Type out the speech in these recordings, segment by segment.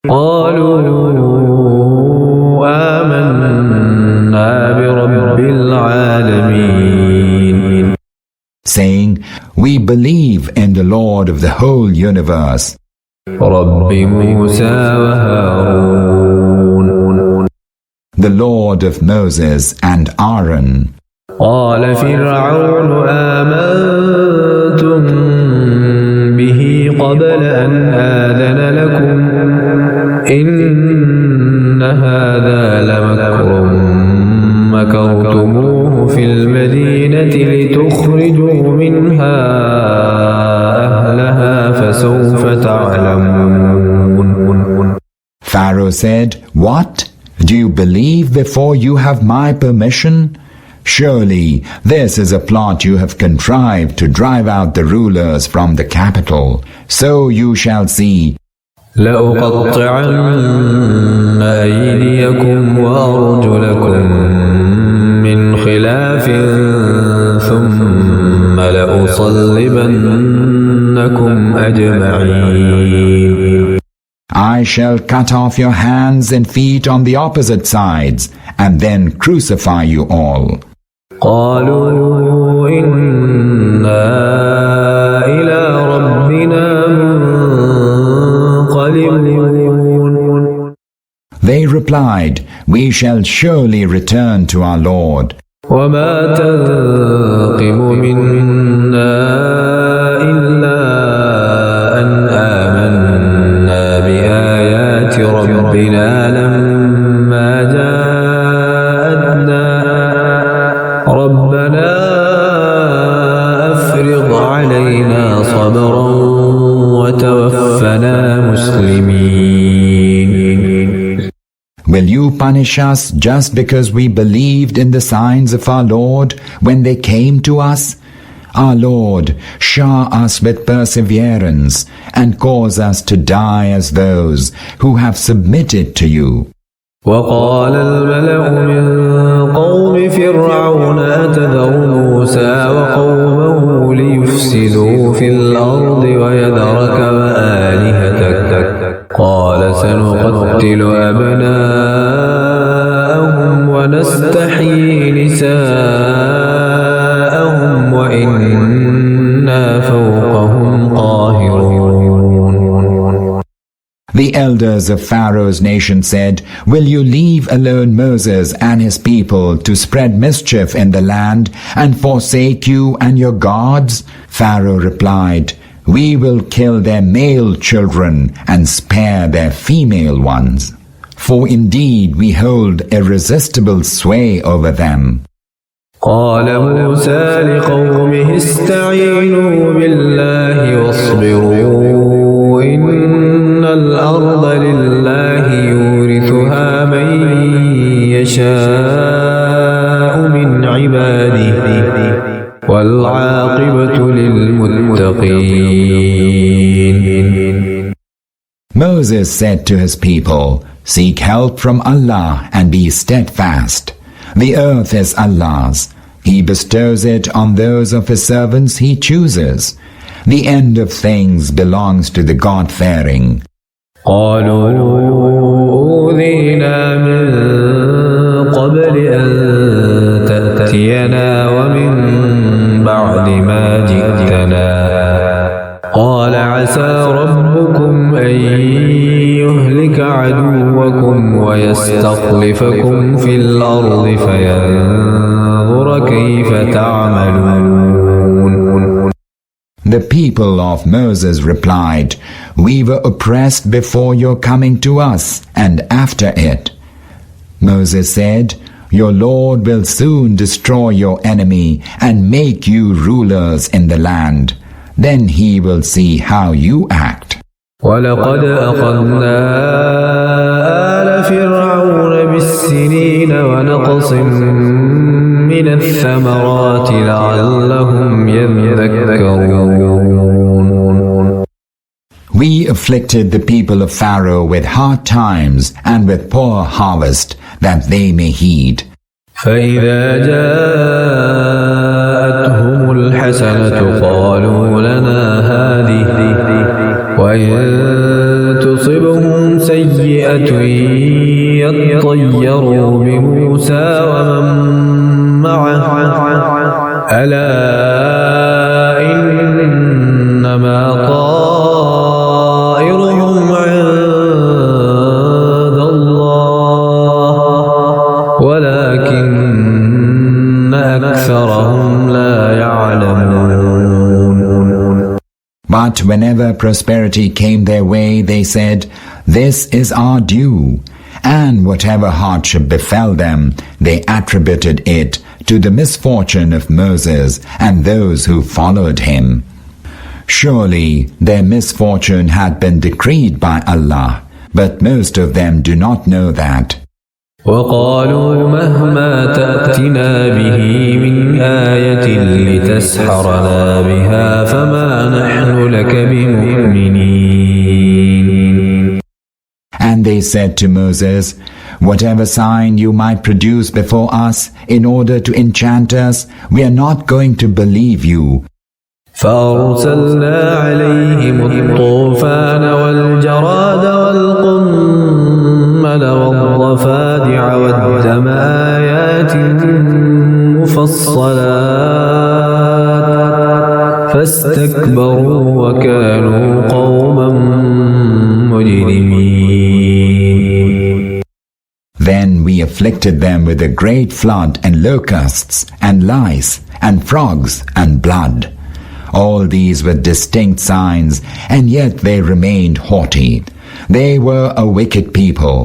قالوا آمنا برب العالمين. Saying, we believe in the Lord of the whole universe, رب موسى وهارون. the Lord of Moses and Aaron. قال فرعون آمنتم به قبل أن آذن لكم إن هذا لمكر مكرتموه في المدينة لتخرجوا منها أهلها فسوف تعلمون. Pharaoh said, what? Do you believe before you have my permission? Surely this is a plot you have contrived to drive out the rulers from the capital. So you shall see. لأقطعن أيديكم وأرجلكم من خلاف ثم لأصلبنكم أجمعين. I shall cut off your hands and feet on the opposite sides, and then crucify you all. قالوا إنا إلى ربنا منقلبون. They replied, we shall surely return to our Lord. وما تنقم منا إلا أن آمنا بآيات ربنا لما جاءتنا ربنا أفرغ علينا صبرا وتوفنا مسلمين. Will you punish us just because we believed in the signs of our Lord when they came to us? Our Lord, shower us with perseverance and cause us to die as those who have submitted to you. وقال الملأ من قوم فرعون أتذر موسى وقومه ليفسدوا في الأرض ويذرك وآلهتك قال سنقتل أبناءهم ونستحيي نساءهم وإنا فوقهم قاهرون. The elders of Pharaoh's nation said, will you leave alone Moses and his people to spread mischief in the land and forsake you and your gods? Pharaoh replied, we will kill their male children and spare their female ones. For indeed we hold irresistible sway over them. قال موسى لقومه استعينوا بالله واصبروا إن الأرض لله يورثها من يشاء من عباده والعاقبة للمتقين. Moses said to his people, seek help from Allah and be steadfast. The earth is Allah's. He bestows it on those of His servants He chooses. The end of things belongs to the God-fearing. قالوا أوذينا من قبل أن تأتينا ومن بعد ما جئتنا قال عسى ربكم أن يهلك عدوكم ويستخلفكم في الأرض فينظر كيف تعملون. The people of Moses replied, we were oppressed before your coming to us and after it. Moses said, your Lord will soon destroy your enemy and make you rulers in the land. Then He will see how you act. وَلَقَدْ أَخَذْنَا آلَ فِرْعَوْنَ بِالسِّنِينَ وَنَقْصٍ مِّنَ الثَّمَرَاتِ لَعَلَّهُمْ يَذَّكَّرُونَ. We afflicted the people of Pharaoh with hard times and with poor harvest, that they may heed. فَإِذَا جَاءَتْهُمُ الْحَسَنَةُ قَالُوا لَنَا هَٰذِهِ وَإِن تُصِبْهُمْ سيئة يطيروا بموسى ومن معه ألا إنما طائرهم عند الله ولكن أكثرهم لا يعلمون. But whenever prosperity came their way, they said, "This is our due." And whatever hardship befell them, they attributed it to the misfortune of Moses and those who followed him. Surely their misfortune had been decreed by Allah, but most of them do not know that. وقالوا مهما تأتنا به من آية لتسحرنا بها فما نحن لك بمؤمنين. And they said to Moses, "Whatever sign you might produce before us in order to enchant us, we are not going to believe you." فأرسلنا عليهم الطوفان والجراد والقمل والضفادع والدم آيات مفصلات فاستكبروا وكانوا قوما مجرمين. Then we afflicted them with a great flood and locusts and lice and frogs and blood. All these were distinct signs, and yet they remained haughty. They were a wicked people.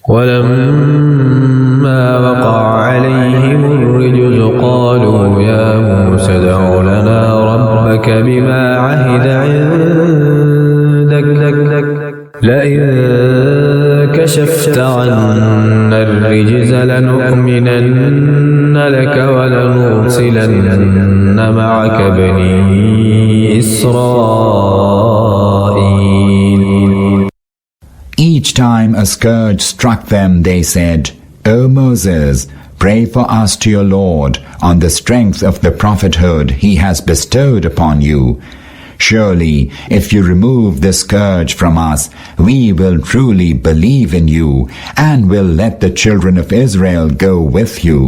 ولما وقع عليهم الرجز قالوا يا موسى ادع لنا ربك بما عهد عندك لئن كشفت عنا الرجز لنؤمنن لك ولنرسلن معك بني إسرائيل. Each time a scourge struck them, they said, "O Moses, pray for us to your Lord on the strength of the prophethood he has bestowed upon you. Surely, if you remove the scourge from us, we will truly believe in you and will let the children of Israel go with you."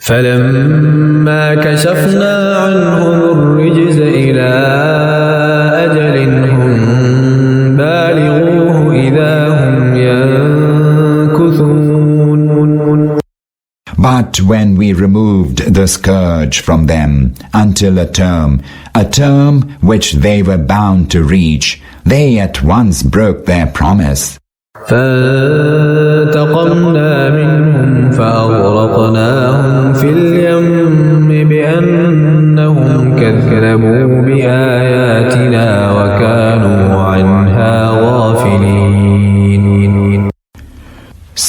فلما كشفنا عنهم الرجز إلى أجل هم بالغوه إذا هم ينكثون. But when we removed the scourge from them until a term which they were bound to reach, they at once broke their promise. فانتقمنا منهم فأغرقناهم في اليم بأنهم كذبوا بآياتنا وكانوا عنها غافلين.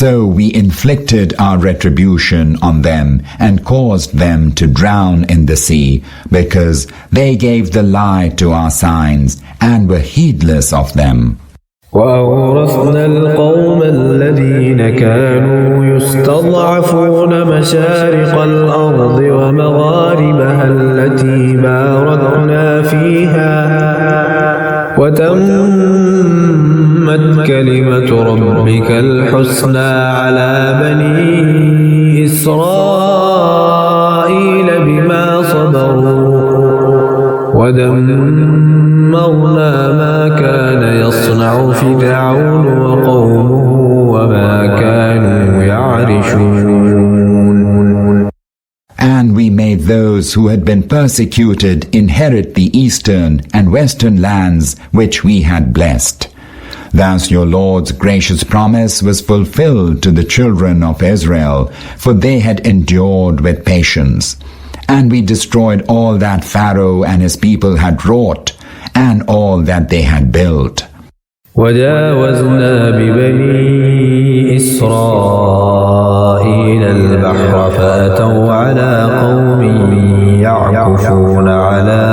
So we inflicted our retribution on them and caused them to drown in the sea because they gave the lie to our signs and were heedless of them. وأورثنا القوم الذين كانوا يستضعفون مشارق الأرض ومغاربها التي باركنا فيها وتمت كلمة ربك الحسنى على بني إسرائيل بما صبروا ودمرنا ما كان يصنع فرعون وقومه وما كانوا يعرشون. And we made those who had been persecuted inherit the eastern and western lands which we had blessed. Thus your Lord's gracious promise was fulfilled to the children of Israel, for they had endured with patience. And we destroyed all that Pharaoh and his people had wrought, and all that they had built. وجاوزنا ببني إسرائيل البحر فأتوا على قوم يعكفون على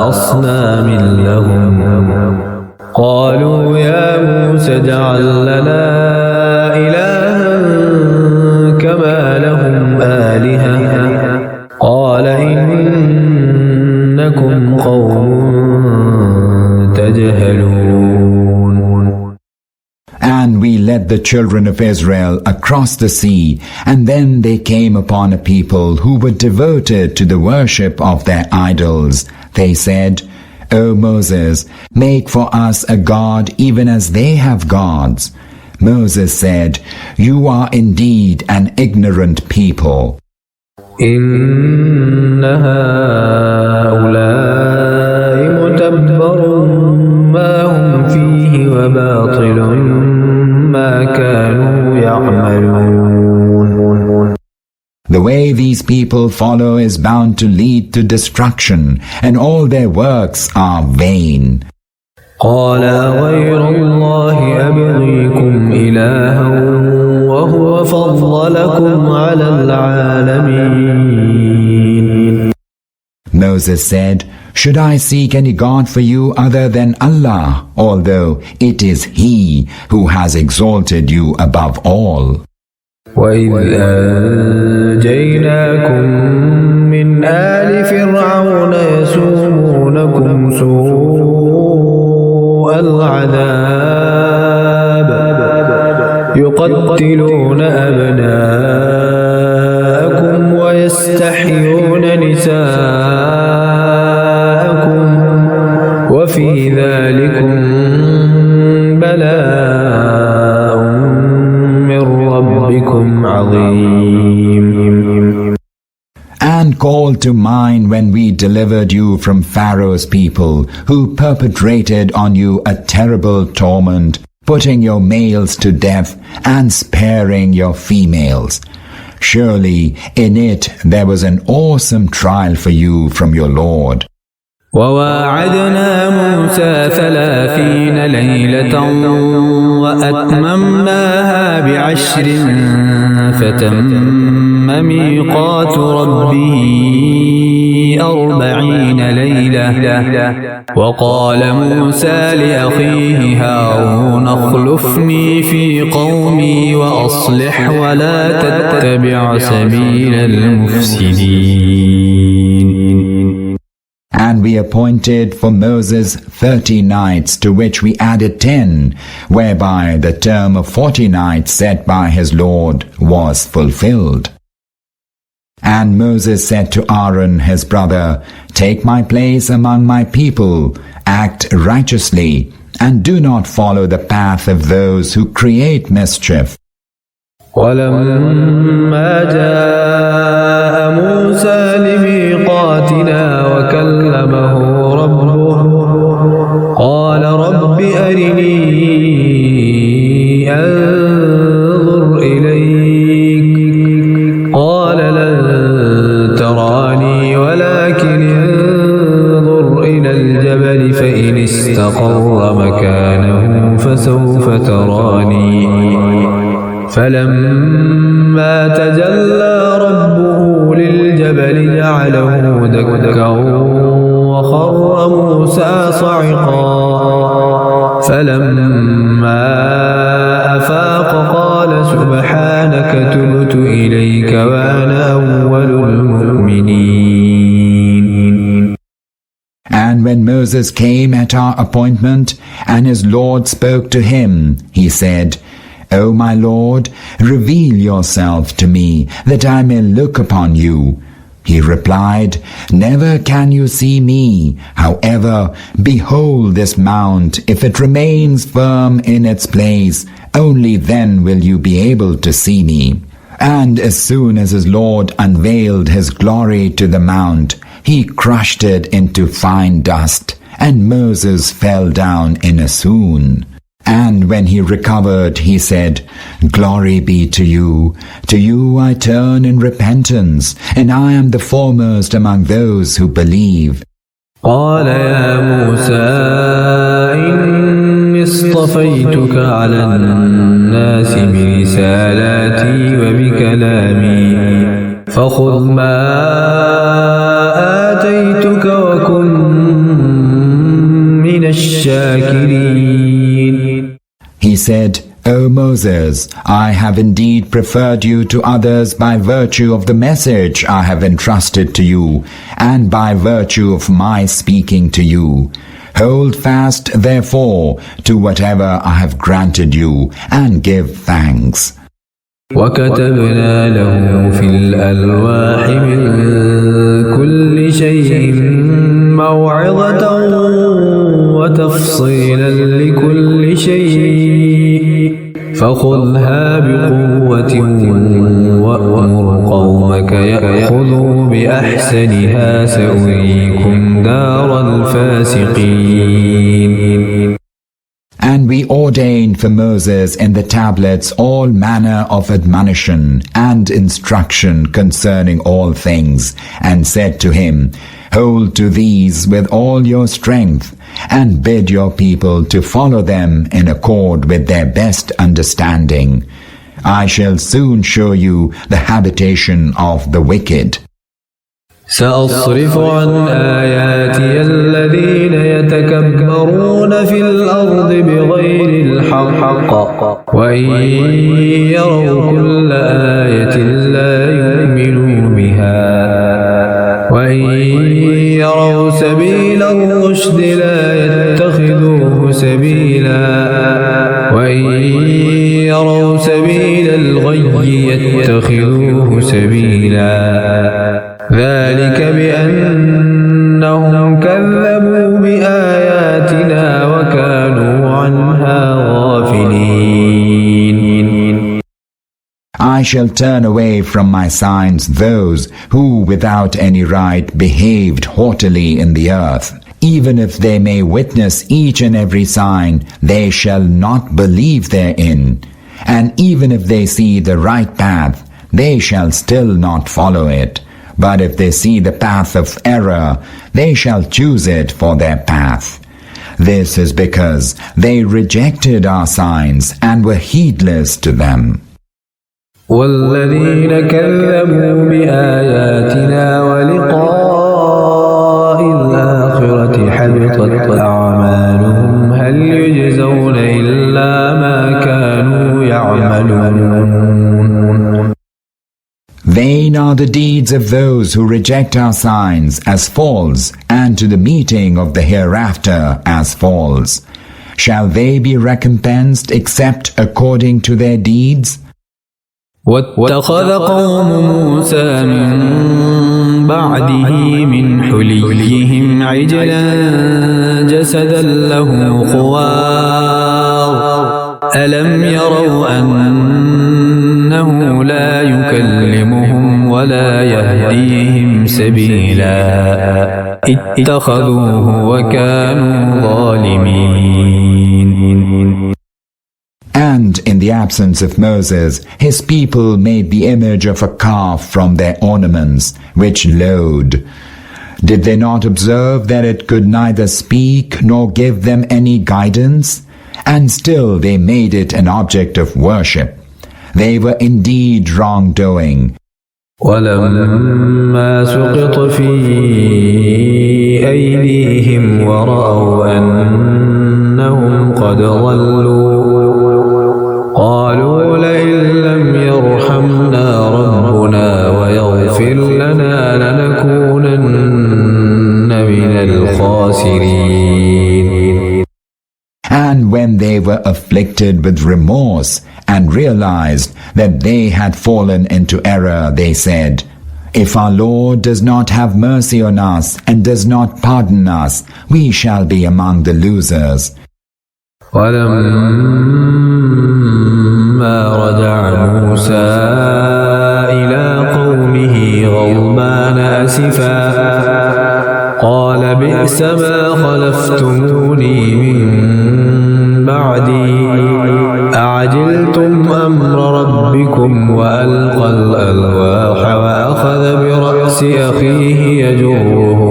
أصنام لهم قالوا يا موسى اجعل لنا إلها كما لهم آلهة قال إنكم قوم تجهلون. And we led the children of Israel across the sea, and then they came upon a people who were devoted to the worship of their idols. They said, O Moses, make for us a god even as they have gods. Moses said, You are indeed an ignorant people. إن هؤلاء متبر ما هم فيه وباطل ما كانوا يعملون. The way these people follow is bound to lead to destruction, and all their works are vain. قال غير الله أبغيكم إلها وهو فضلكم على العالمين. Moses said, Should I seek any god for you other than Allah, although it is He who has exalted you above all? وَإِذْ أَنْجَيْنَاكُمْ مِنْ آلِ فِرْعَوْنَ يَسُومُونَكُمْ سُوءَ الْعَذَابِ يُقَتِّلُونَ أَبْنَاءَكُمْ وَيَسْتَحْيُونَ نِسَاءَكُمْ وَفِي ذَلِكُمْ بَلَاءٌ مِّن رَّبِّكُمْ عَظِيمٌ. And call to mind when we delivered you from Pharaoh's people, who perpetrated on you a terrible torment, putting your males to death and sparing your females. Surely in it there was an awesome trial for you from your Lord. وواعدنا موسى 30 ليلة وأتممناها ب10 فتم ميقات ربه 40 ليلة وقال موسى لأخيه هارون اخلفني في قومي وأصلح ولا تتبع سبيل المفسدين. And we appointed for Moses 30 nights, to which we added 10, whereby the term of 40 nights set by his Lord was fulfilled. And Moses said to Aaron his brother, Take my place among my people, act righteously, and do not follow the path of those who create mischief. ولما جاء موسى لميقاتنا وكلمه ربه قال رب أرني أنظر إليك قال لن تراني ولكن انظر إلى الجبل فإن استقر مكانه فسوف تراني فلما تجلى ربه للجبل جعله دكا وخر موسى صعقا فلما أفاق قال سبحانك تبت إليك وأنا أول المؤمنين. And when Moses came at our appointment and his Lord spoke to him, he said, O my Lord, reveal yourself to me, that I may look upon you. He replied, Never can you see me. However, behold this mount. If it remains firm in its place, only then will you be able to see me. And as soon as his Lord unveiled his glory to the mount, he crushed it into fine dust, and Moses fell down in a swoon. And when he recovered, he said, Glory be to you. To you I turn in repentance, and I am the foremost among those who believe. قال يا موسى إني اصطفيتك على الناس برسالاتي وبكلامي فخذ ما آتيتك وكن من الشاكرين. He said, O Moses, I have indeed preferred you to others by virtue of the message I have entrusted to you, and by virtue of my speaking to you. Hold fast, therefore, to whatever I have granted you, and give thanks. وكتبنا له في الألواح من كل شيء موعظة وتفصيلا لكل شيء فخذها بقوة وأمر قومك يأخذوا بأحسنها سأريكم دار الفاسقين. And we ordained for Moses in the tablets all manner of admonition and instruction concerning all things, and said to him, Hold to these with all your strength, and bid your people to follow them in accord with their best understanding. I shall soon show you the habitation of the wicked. سأصرف عن آياتي الذين يتكبرون في الأرض بغير الحق وإن يروا كل آية لا يؤمنوا بها وإن يروا سبيل الرشد لا يتخذوه سبيلا وإن يروا سبيل الغي يتخذوه سبيلا ذلك بأنهم كذبوا بآياتنا وكانوا عنها غافلين. I shall turn away from my signs those who without any right behaved haughtily in the earth. Even if they may witness each and every sign, they shall not believe therein. And even if they see the right path, they shall still not follow it. But if they see the path of error, they shall choose it for their path. This is because they rejected our signs and were heedless to them. والذين كذبوا بآياتنا ولقاء الآخرة حبطت أعمالهم هل يجزون إلا ما كانوا يعملون. Vain are the deeds of those who reject our signs as false, and to the meeting of the hereafter as false. Shall they be recompensed except according to their deeds? واتخذ قوم موسى من بعده من حليهم عجلا جسدا له خوار ألم يروا أنه لا يكلمهم ولا يهديهم سبيلا اتخذوه وكانوا ظالمين. And in the absence of Moses, his people made the image of a calf from their ornaments, which lowed. Did they not observe that it could neither speak nor give them any guidance? And still they made it an object of worship. They were indeed wrongdoing. ولما سقط في أيديهم ورأوا أنهم قد ضلوا قالوا لئن لم يرحمنا ربنا ويغفر لنا لنكونن من الخاسرين. And when they were afflicted with remorse and realized that they had fallen into error, they said, If our Lord does not have mercy on us and does not pardon us, we shall be among the losers. ولما رجع موسى إلى قومه غضبان أسفا قال بئس ما خلفتموني من بعدي أعجلتم أمر ربكم وألقى الألواح وأخذ برأس أخيه يجره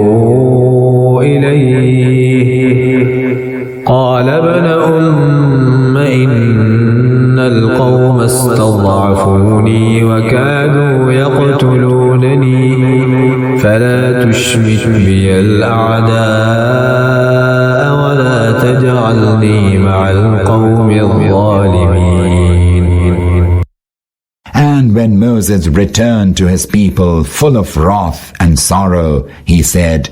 إليه قال ابن أم إن القوم استضعفوني وكادوا يقتلونني فلا تشمت بي الأعداء ولا تجعلني مع القوم الظالمين. And when Moses returned to his people full of wrath and sorrow, he said,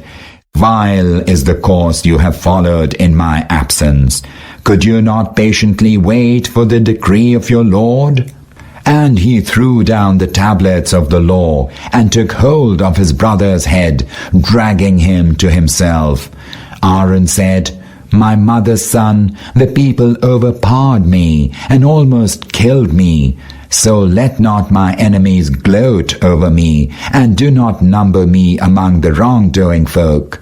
Vile is the course you have followed in my absence. Could you not patiently wait for the decree of your Lord? And he threw down the tablets of the law and took hold of his brother's head, dragging him to himself. Aaron said, "My mother's son, the people overpowered me and almost killed me. So let not my enemies gloat over me, and do not number me among the wrongdoing folk."